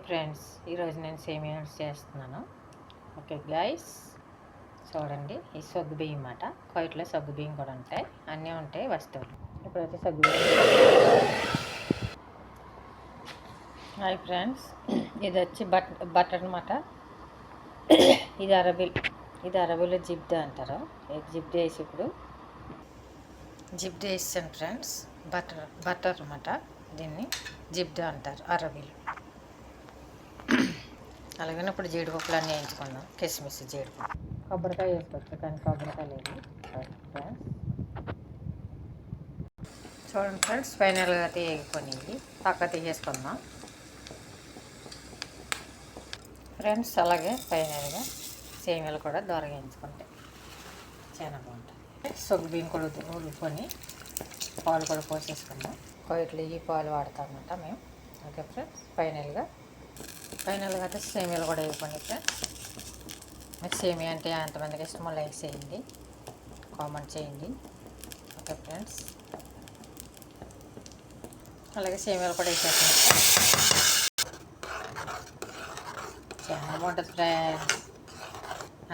Friends, ఈరోజు నేను సేమియా చేస్తున్నాను. ఓకే గైస్, చూడండి. ఈ సగ్గు బియ్యం అన్నమాట. కోయిట్లో సగ్గు బియ్యం కూడా ఉంటాయి, అన్నీ ఉంటాయి వస్తువులు. ఇప్పుడైతే సగ్గు బియ్యం. హాయ్ ఫ్రెండ్స్, ఇది వచ్చి బటర్ అన్నమాట. ఇది అరబీలో జిబ్డా అంటారు. జిబ్డా వేసి ఇప్పుడు జిబ్డా వేసాను ఫ్రెండ్స్. బటర్ అన్నమాట. దీన్ని జిబ్డా అంటారు అరబీలో. అలాగే ఇప్పుడు జీడిపప్పులు అన్నీ వేయించుకుందాం. కిస్మిస్, జీడిపప్పు, కొబ్బరికాయ వేసుకోవచ్చు, కానీ కొబ్బరికాయ లేదు ఫ్రెండ్స్. చూడండి ఫ్రెండ్స్, ఫైనల్గా అయితే వేగిపోయినాయి. పక్క తీసేసుకుందాం ఫ్రెండ్స్. అలాగే ఫైనల్గా సేమియాలు కూడా దోరగా వేయించుకుంటాయి, చాలా బాగుంటుంది. సగ్గు బియ్యం కూడా ఉడుకొని పాలు కూడా పోసేసుకుందాం. కోయిట్లు ఈ పాలు వాడతాం అన్నమాట మేము. ఓకే ఫ్రెండ్స్, ఫైనల్గా అయితే సేమియాలు కూడా వేయకండి ఫ్రెండ్స్. మీకు సేమియా అంటే ఎంతమందికి ఇష్టమో లైక్ చేయండి, కామెంట్ చేయండి. ఓకే ఫ్రెండ్స్, అలాగే సేమియాలు కూడా వేసేస్తాం. చాలా బాగుంటుంది ఫ్రెండ్స్,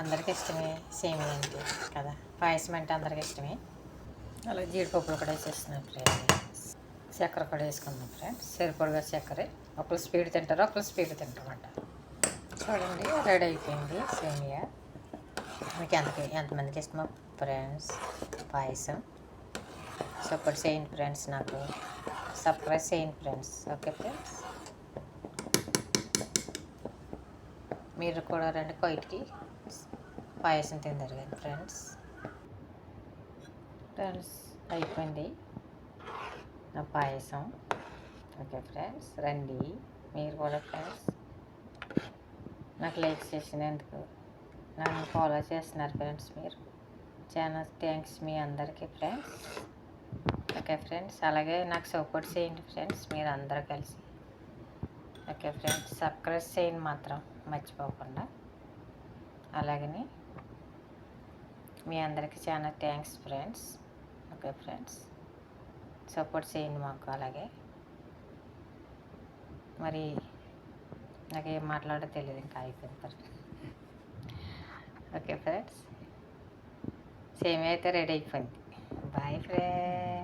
అందరికి ఇష్టమే సేమియా అంటే కదా. పాయసం అంటే అందరికి ఇష్టమే. అలాగే జీడిపప్పులు కూడా వేసేస్తున్నాం ఫ్రెండ్స్. చక్కెర కూడా వేసుకుందాం ఫ్రెండ్స్. సరిపడగా చక్కెర. ఒకరు స్పీడ్ తింటారు, ఒకరు స్పీడ్ తింటారన్నమాట. చూడండి, రెడీ అయిపోయింది సేమియా. మీకు ఎంతమందికి ఇష్టమో ఫ్రెండ్స్ పాయసం. సపోర్ట్ చేయండి ఫ్రెండ్స్, నాకు సబ్స్క్రైబ్ చేయండి ఫ్రెండ్స్. ఓకే ఫ్రెండ్స్, మీరు కూడా రండి కోయిట్కి, పాయసం తిందరు కానీ ఫ్రెండ్స్. అయిపోయింది నా పాయసం. ఓకే ఫ్రెండ్స్, రండి మీరు కూడా ఫ్రెండ్స్. నాకు లైక్ చేసినందుకు, నన్ను ఫాలో చేస్తున్నారు ఫ్రెండ్స్ మీరు. చాలా థ్యాంక్స్ మీ అందరికీ ఫ్రెండ్స్. ఓకే ఫ్రెండ్స్, అలాగే నాకు సపోర్ట్ చేయండి ఫ్రెండ్స్ మీరు అందరూ కలిసి. ఓకే ఫ్రెండ్స్, సబ్స్క్రైబ్ చేయండి మాత్రం మర్చిపోకుండా. అలాగని మీ అందరికీ చాలా thanks friends. Okay friends, support చేయండి మాకు. అలాగే మరి నాకేం మాట్లాడో తెలియదు, ఇంకా అయిపోయింది. ఓకే ఫ్రెండ్స్, సేమియా అయితే రెడీ అయిపోయింది. Bye friends.